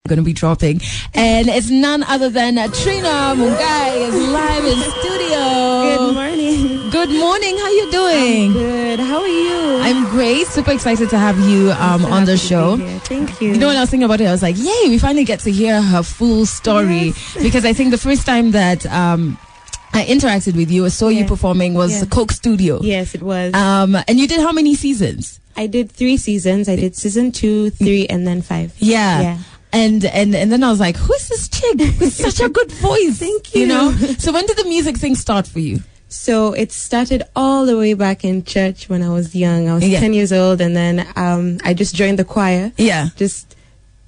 going to be dropping, and it's none other than Trina Mungai is live in studio. Good morning. Good morning. How you doing? I'm good. How are you? I'm great. Super excited to have you on the show. Thank you. You know, when I was thinking about it, I was like, yay, we finally get to hear her full story. Yes. Because I think the first time that I interacted with you, I saw you performing was the Coke Studio. Yes, it was. And you did how many seasons? I did 3 seasons. I did season 2, 3, and then 5. Yeah. And then I was like, who's this chick with such a good voice? Thank you. You know? So when did the music thing start for you? So it started all the way back in church when I was young. I was 10 years old, and then I just joined the choir. Yeah. Just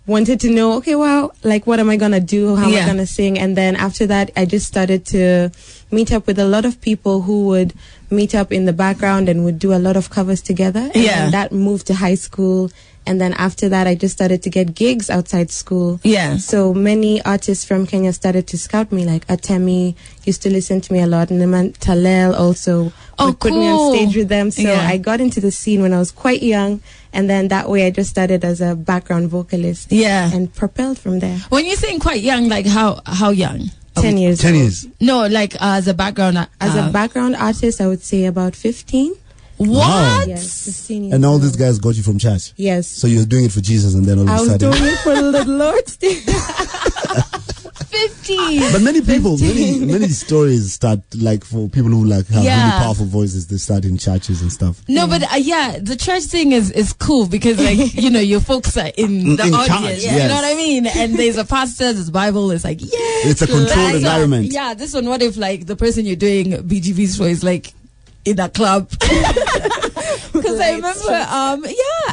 wanted to know, okay, well, like, what am I going to do? How am I going to sing? And then after that, I just started to meet up with a lot of people who would meet up in the background and would do a lot of covers together. And that moved to high school. And then after that, I just started to get gigs outside school. Yeah. So many artists from Kenya started to scout me, like Atemi used to listen to me a lot. And then Talel also would put me on stage with them. So I got into the scene when I was quite young. And then that way I just started as a background vocalist. Yeah. And propelled from there. When you're saying quite young, like how young? 10 years. 10 years. No, like as a background. As a background artist, I would say about 15. What? Wow. Yes, 15 years and all old. these guys got you from church? Yes. So you're doing it for Jesus, and then all of a sudden... I was doing it for the Lord's day. 15. But many people, many stories start, like, for people who like have really powerful voices, they start in churches and stuff. No, but the church thing is cool because, like, you know, your folks are in the audience. Church, You know what I mean? And there's a pastor, there's Bible. It's like, it's a controlled environment. Yeah, this one, what if, like, the person you're doing BGVs for is, like, in a club? Because I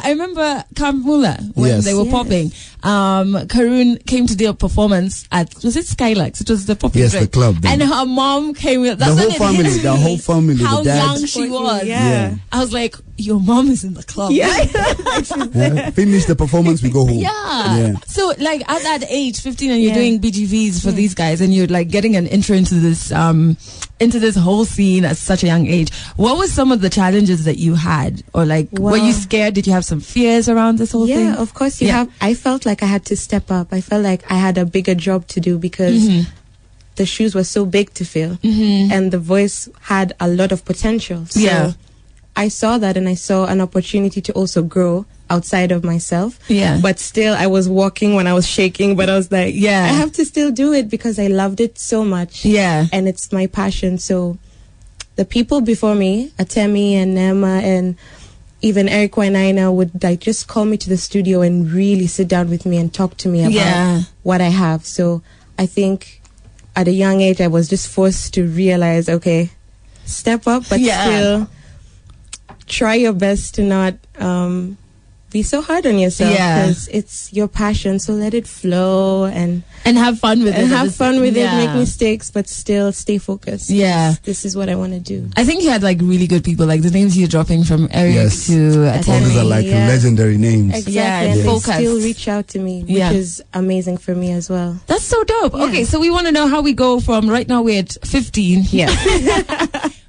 remember Camp Mula when they were popping. Karun came to do a performance at, was it Skylax? It was the popping the club. And her mom came with the whole family. How the dad. young she was. Yeah. I was like, your mom is in the club. Finish the performance, we go home. Yeah. So, like, at that age, 15, and you're doing BGVs for these guys, and you're, like, getting an intro into this whole scene at such a young age. What was some of the challenges that you had? Or, like, were you scared? Did you have some fears around this whole thing? Yeah, of course you have. I felt like I had to step up. I felt like I had a bigger job to do because the shoes were so big to fill. And the voice had a lot of potential. So I saw that, and I saw an opportunity to also grow outside of myself. Yeah. But still, I was walking when I was shaking, but I was like, I have to still do it because I loved it so much. Yeah. And it's my passion. So the people before me, Atemi and Nema and even Eric Wainaina, would, like, just call me to the studio and really sit down with me and talk to me about what I have. So I think at a young age, I was just forced to realize, okay, step up, but still try your best to not be so hard on yourself because it's your passion. So let it flow and have fun with it. Have fun with it. Make mistakes, but still stay focused. Yeah, this is what I want to do. I think you had, like, really good people, like the names you're dropping from Eric to Atemi. All these are like legendary names. Exactly. And they still reach out to me, which is amazing for me as well. That's so dope. Okay, so we want to know how we go from right now we're at 15. Yeah.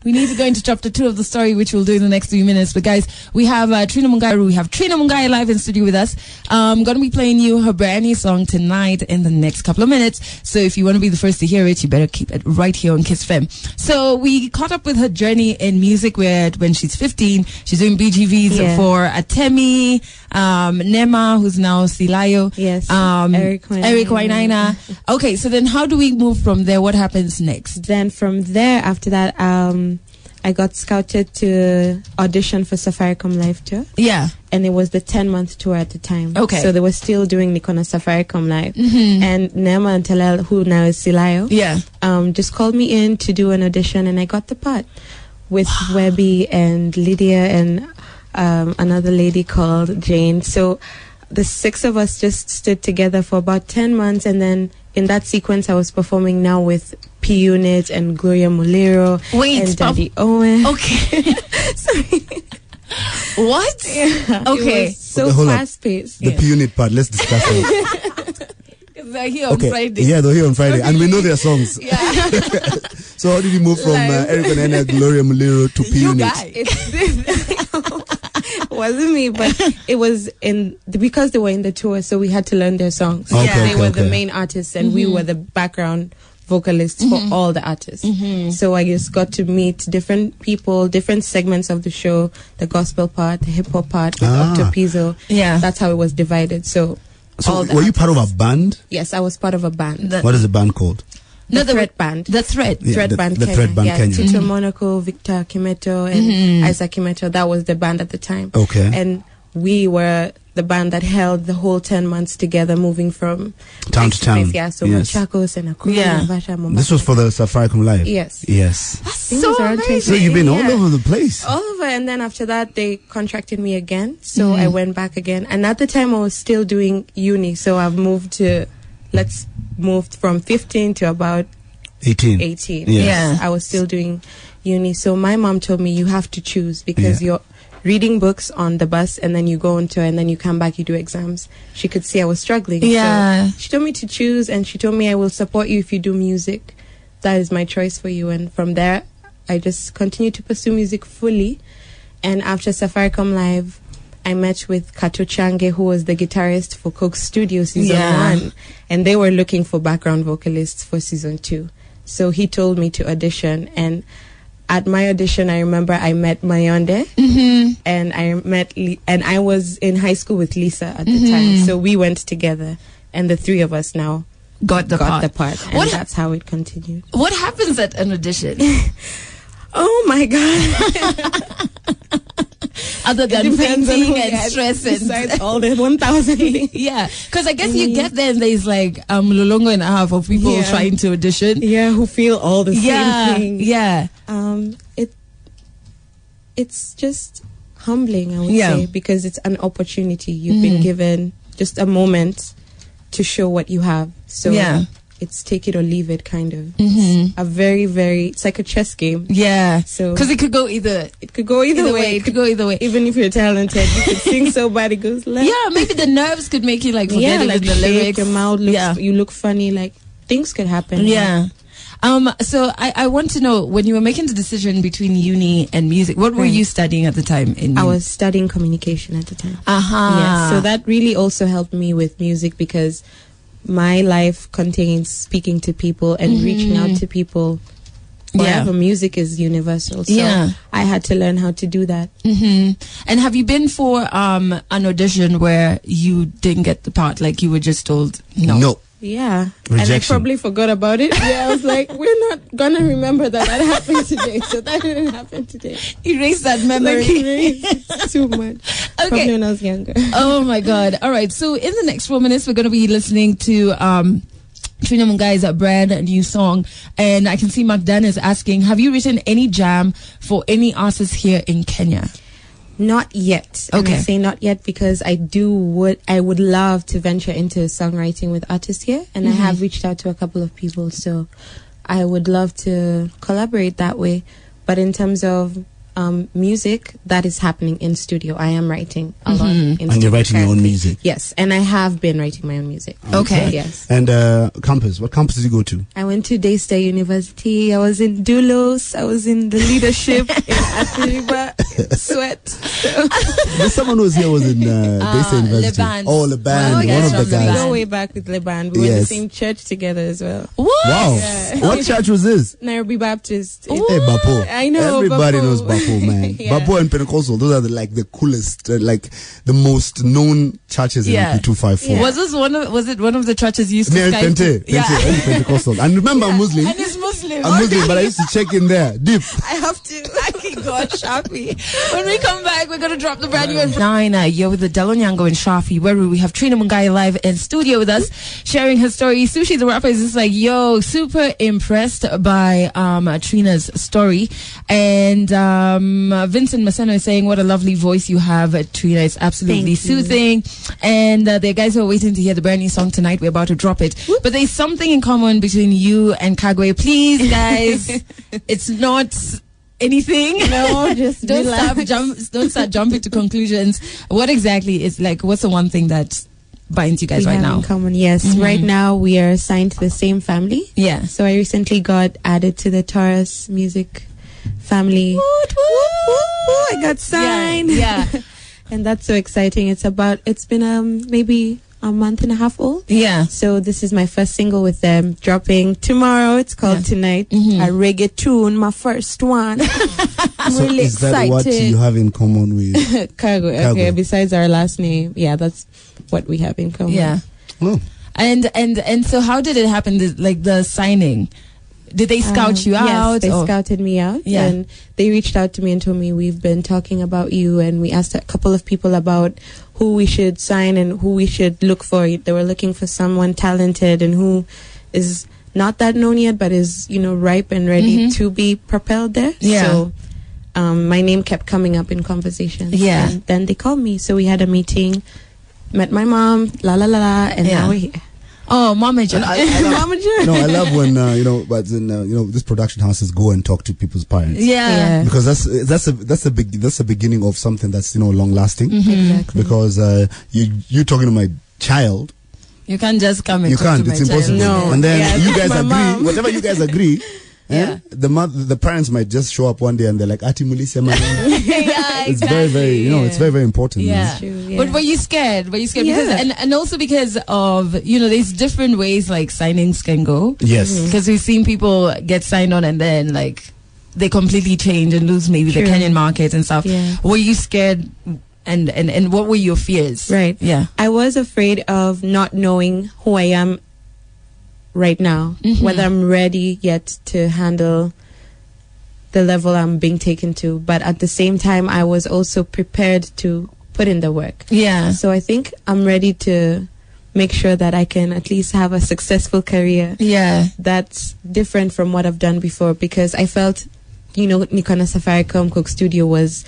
We need to go into chapter 2 of the story, which we'll do in the next 3 minutes. But guys, we have Trina Mungai. We have Trina Mungai live in studio with us. I'm going to be playing you her brand new song tonight in the next couple of minutes. So if you want to be the first to hear it, you better keep it right here on Kiss FM. So we caught up with her journey in music, where when she's 15, she's doing BGVs for Atemi, Nema, who's now Silayo. Yes. Eric Wainaina. Okay, so then how do we move from there? What happens next? Then from there, after that, I got scouted to audition for Safaricom Live Tour. Yeah. And it was the 10-month tour at the time. Okay. So they were still doing Nikona Safaricom Live. And Nema and Talel, who now is Silayo, just called me in to do an audition, and I got the part with Webby and Lydia and another lady called Jane. So the 6 of us just stood together for about 10 months, and then in that sequence I was performing now with P Unit and Gloria Mulero and Daddy Owen. Okay. Sorry. What? Yeah. Okay. It was so fast paced. The P Unit part, let's discuss it. They're here on Friday. Yeah, they're here on Friday, and we know their songs. Yeah. So how did you move from Eric and Gloria Mulero to P Unit? It's this. wasn't me, but it was because they were in the tour, so we had to learn their songs. Okay, they were the main artists, and we were the background vocalists for all the artists. So I just got to meet different people, different segments of the show, the gospel part, the hip hop part, with Octopizzo. Yeah. That's how it was divided. So were you part of a band? Yes, I was part of a band. What is the band called? The Thread Band. The Thread. Thread Band the Kenya. Thread Band Kenya. Tito Monaco, Victor Kimeto, and Isaac Kimeto. That was the band at the time. Okay. And we were the band that held the whole 10 months together, moving from town to town. Yeah, so Yes. Machakos and Nakuru, Naivasha, Mombasa. This was for the Safaricom Live? Yes. Yes. That's so amazing. So you've been all over the place. All over, and then after that they contracted me again, so I went back again. And at the time I was still doing uni, so I've moved from 15 to about 18. Yes. Yeah. I was still doing uni, so my mom told me, you have to choose, because you're reading books on the bus and then you go on tour and then you come back, you do exams. She could see I was struggling. Yeah. So she told me to choose, and she told me, I will support you if you do music. That is my choice for you. And from there I just continued to pursue music fully. And after Safaricom Live, I met with Kato Change, who was the guitarist for Coke's Studio season 1, and they were looking for background vocalists for season 2. So he told me to audition, and at my audition, I remember I met Mayonde, and and I was in high school with Lisa at the time, so we went together, and the three of us now got the part. And that's how it continued. What happens at an audition? Oh my God! Other than painting and stress besides all the 1,000 things. Yeah, because I guess you get there and there's like lolongo and a half of people trying to audition. Yeah, who feel all the same thing. Yeah. It's just humbling, I would say, because it's an opportunity. You've been given just a moment to show what you have. So it's take it or leave it, kind of. It's a very, very, it's like a chess game. Yeah. So because it could go either. It could go either way. It could go either way. Even if you're talented, you could sing so bad it goes left. Yeah, maybe the nerves could make you like forget like the lyrics. Your mouth looks, you look funny. Like things could happen. Yeah. So I want to know, when you were making the decision between uni and music, what were you studying at the time? I was studying communication at the time. Yeah. So that really also helped me with music, because my life contains speaking to people and reaching out to people. Wherever music is universal. So I had to learn how to do that. And have you been for an audition where you didn't get the part, like you were just told no? No. Yeah. Rejection. And I probably forgot about it. Yeah, I was like, we're not gonna remember that happened today. So that didn't happen today. Erase that memory. Like, erase too much. Okay. Probably when I was younger. Oh my God. All right. So in the next 4 minutes, we're going to be listening to Trina Mungai's brand new song. And I can see Mark Dan is asking, have you written any jam for any artists here in Kenya? Not yet. Okay. And I say not yet because I would love to venture into songwriting with artists here, and I have reached out to a couple of people, so I would love to collaborate that way. But in terms of music, that is happening in studio. I am writing a lot in studio. And you're writing your own music? Yes, and I have been writing my own music. Okay. Yes. And campus, what campus did you go to? I went to Daystar University. I was in Dulos. I was in the leadership in Atiriba, Sweat. So. There's someone who was here was in Daystar University. Leban. Oh, Leban, Oh, yes, one of the from guys. We go way back with Leban. We were in the same church together as well. What? Wow. Yeah. What church was this? Nairobi Baptist. Hey, Bapo. I know. Everybody Bapo. knows Bapo, man. Yeah. Bapo and Pentecostal, those are the coolest, like the most known churches in P254. Was it one of the churches you used to Near Skype? Pente, Pentecostal. And remember, I'm Muslim. And it's Muslim. I'm Muslim, but I used to check in there, deep. I have to. I can go and Shafi. When we come back, we're going to drop the brand new 9. You're with the Delonyango and Shafi, where we have Trina Mungai live in studio with us, sharing her story. Sushi the rapper is just like, yo, super impressed by Trina's story. And Vincent Maseno is saying, what a lovely voice you have, Trina. It's absolutely soothing. And there are guys who are waiting to hear the brand new song tonight. We're about to drop it. Whoop. But there's something in common between you and Kagwe. Please, guys, it's not anything. No, just don't start jumping to conclusions. What exactly is, like, what's the one thing that binds you guys right now? In common, yes. Right now we are signed to the same family. Yeah. So I recently got added to the Taurus music family. Woot, woot. I got signed. Yeah. And that's so exciting. It's been maybe a month and a half old. Yeah. So this is my first single with them, dropping tomorrow. It's called Tonight. A reggae tune, my first one. I'm so really is that excited. what you have in common with Cargo? Okay, besides our last name, that's what we have in common. Yeah. Oh. And so how did it happen? Like the signing? Did they scout you out? Yes, they scouted me out. Yeah. And they reached out to me and told me, we've been talking about you, and we asked a couple of people about who we should sign and who we should look for. They were looking for someone talented and who is not that known yet, but is, ripe and ready to be propelled there. Yeah. So my name kept coming up in conversations. Yeah. And then they called me. So we had a meeting, met my mom, and now we're here. Oh, Momager. No, I love when this production houses go and talk to people's parents. Yeah. Because that's the beginning of something that's long lasting. Exactly. Because you talking to my child. You can't just come and you talk can't. to It's my impossible. child. No. And then you guys agree. Mom. Whatever you guys agree. Yeah. The parents might just show up one day and they're like, Ati Mulisa, man. Yeah, It's very, very, it's very, very important. Yeah. True, yeah. But were you scared? Yeah. Because, and also because of, there's different ways like signings can go. Yes. Because we've seen people get signed on and then like they completely change and lose maybe the True. Kenyan market and stuff. Yeah. Were you scared? And what were your fears? Right. Yeah. I was afraid of not knowing who I am right now, whether I'm ready yet to handle the level I'm being taken to. But at the same time, I was also prepared to put in the work. Yeah. So I think I'm ready to make sure that I can at least have a successful career. Yeah. That's different from what I've done before, because I felt, Nikona Safaricom Cook Studio was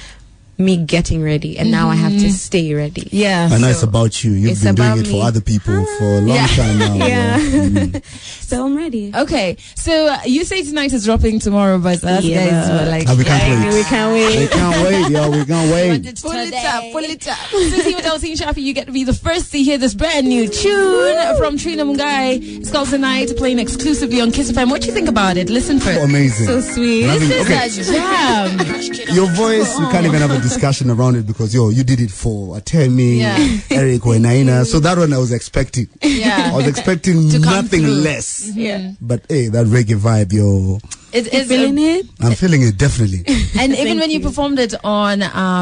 me getting ready, and now I have to stay ready. Yeah. And that's about you. You've it's been doing about it for me. other people for a long time now. Yeah. So I'm ready. Okay. So you say Tonight is dropping tomorrow, but us guys were like, We can't wait. We can't wait. We can't wait, yo. We can't wait. Pull it up. Susie with Elsie and Shafi, you get to be the first to hear this brand new tune from Trina Mungai. It's called Tonight, playing exclusively on Kiss FM. What do you think about it? Listen first. Amazing. So sweet. This is a jam. Your voice, we can't even have a discussion around it because, you did it for Atemi, Eric, Wenaina. So that one I was expecting. Yeah. I was expecting To come nothing through. less. Yeah. But hey, that reggae vibe, yo. It is Feeling it? I'm feeling it, definitely. And even when you performed it on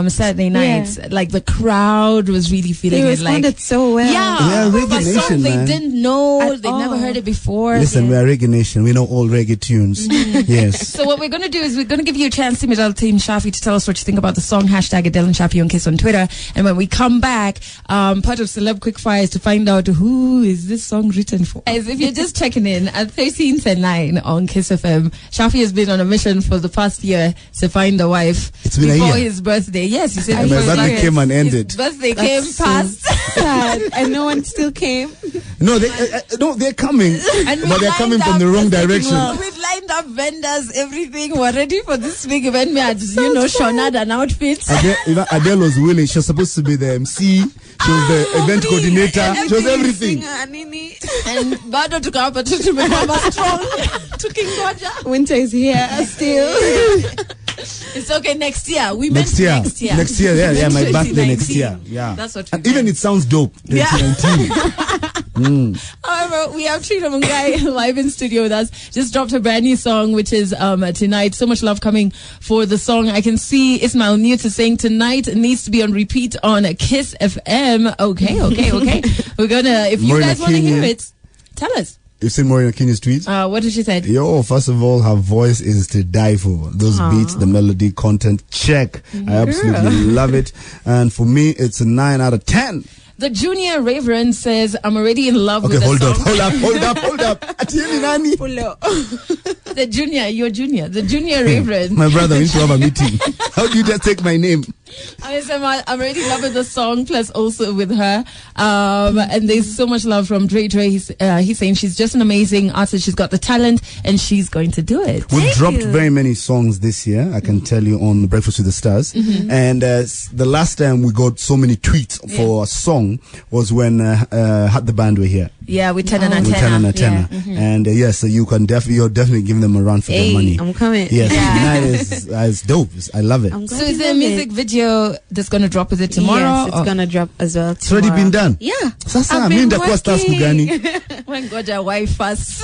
Saturday nights, like the crowd was really feeling They it. Like, responded so well. yeah, Reggae a song Nation, they man. didn't know, At they never all. heard it before. Listen, we are Reggae Nation. We know all reggae tunes. Yes. So what we're going to do is we're going to give you a chance, Team Shafi, to tell us what you think about the song, hashtag Adele and Shafi on Kiss on Twitter. And when we come back, part of Celeb Quickfire is to find out who is this song written for. Guys, if you're just checking in at 13 to 9 on Kiss FM, Shafi has been on a mission for the past year to find a wife. It's been a before year. his birthday. Yes, he said And before my his birthday came and ended. His birthday That's came so past. sad. And no one still came. No, they're coming, And we but they're coming lined from up the wrong the direction. We lined up vendors, everything. We're ready for this big event. We had, Shonad and outfits. Adele was willing. She was supposed to be the MC. She was the event coordinator. She was everything. And bado tukawapa tu tumekama strong. Tukingoja. Winter is here still. It's okay next year. We Next meant year. next year. Next year, yeah, my birthday next 2019. year. Yeah. That's what we And even meant. it sounds dope. 2019. However, we have Trina Mungai live in studio with us. Just dropped her brand new song, which is Tonight. So much love coming for the song. I can see Ismail Newt saying Tonight needs to be on repeat on Kiss FM. Okay. We're gonna, if you Marina guys want to hear King. it, tell us. You've seen Marina Kenya's tweets? What did she say? Yo, first of all, her voice is to die for. Those beats, the melody, content, check. I absolutely love it. And for me, it's a 9 out of 10. The Junior Reverend says, I'm already in love Okay, with the hold song. up. Atieni nani? The Junior Reverend. My brother, we need to have a meeting. How do you just take my name? I'm already loving the song, plus also with her. And there's so much love from Dre. He's saying she's just an amazing artist. She's got the talent and she's going to do it. We've dropped very many songs this year, I can tell you, on Breakfast with the Stars. And the last time we got so many tweets for a song was when Hat the Band were here. Yeah, with Ten and With Ten and Antenna. Antenna. And yes, so you're definitely giving them a run for their money. I'm coming. Yes, Tonight is dope. I love it. I'm glad So is you there a love music it. video video that's going to drop, is it tomorrow? Yes, it's going to drop as well It's already been done? Yeah. Sasa, mi ndakuwa stars kugani. When God your wife first.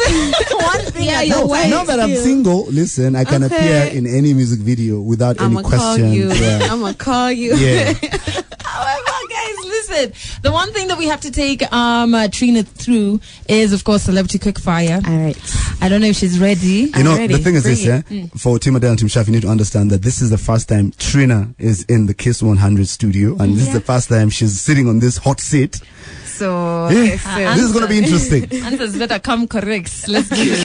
One thing. Yeah, your wife. Now that I'm single, listen, I can appear in any music video without any question. Yeah. I'm gonna call you. Yeah. However, guys, listen. The one thing that we have to take Trina through is, of course, Celebrity Quickfire. All right. I don't know if she's ready. You know, ready. the thing is Bring this, yeah? For Team Adele and Team Shaf, you need to understand that this is the first time Trina is in the Kiss 100 studio, and this is the first time she's sitting on this hot seat. So, Yeah. This is going to be interesting. Answers better come correct. Let's do it.